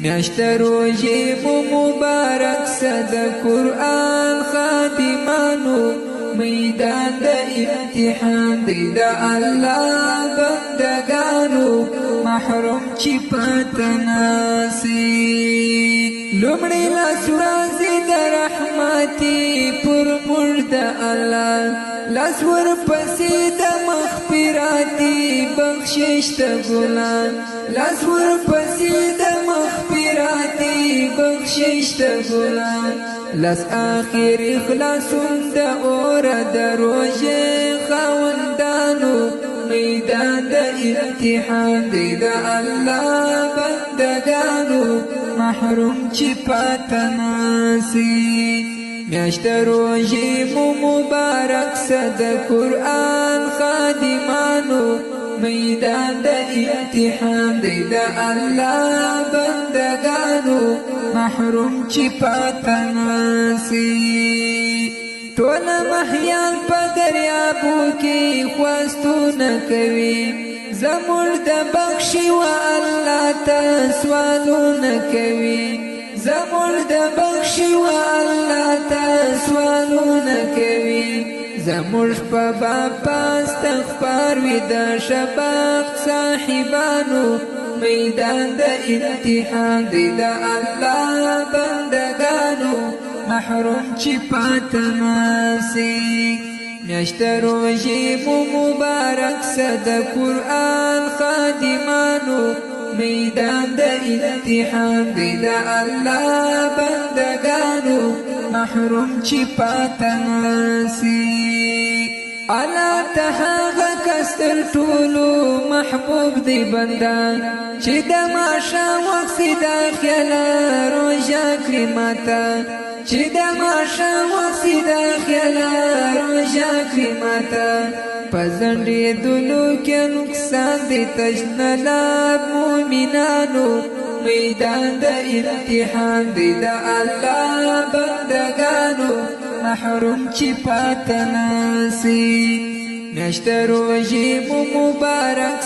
میاشت روژې مو مبارک شه د قرآن خادمانو میدان د امتحان دی د الله بندگانو محروم چې پاته ناسي لومړی لاس ورځې د رحمتي پر موږ د الله لاس ورپسې د مغفرتي بخشش د ګلان لاس ورپسې د مغفرتي بخشش د ګلان لاس آخر اخلاصون د اور د روژې خاوندانو میدان د امتحان دی د الله بندگانو محروم چې پاته ناسي میاشت روژې مو مبارک شه د قرآن خادمانو میدان د امتحان دی د الله بندگانو محروم چې پاته ناسي ټول مهیان په دریابو کې خواستونه کوي زموږ د بخشي و الله ته سوالونه کوي زموږ د بخشي و الله ته سوالونه کوي زموږ په باب استغفار وي د شفاعت صاحبانو میدان د امتحان دی د الله بندگانو محروم چې پاته ناسي میاشت روژې مو مبارک شه د قرآن خادمانو میدان د امتحان دی د الله بندگانو محروم چې پاته ناسي الله ته هغه کس تر ټولو محبوب دی بنده چې د ماښام وخت داخله روژه کړي ماته چې د ماښام وخت داخله روژه کړي ماته په ځنډېدلو کې نقصان دی تشنلاب مؤمنانو میدان د امتحان دی د الله بندگانو محروم چې پاته ناسي میاشت روژې مو مبارک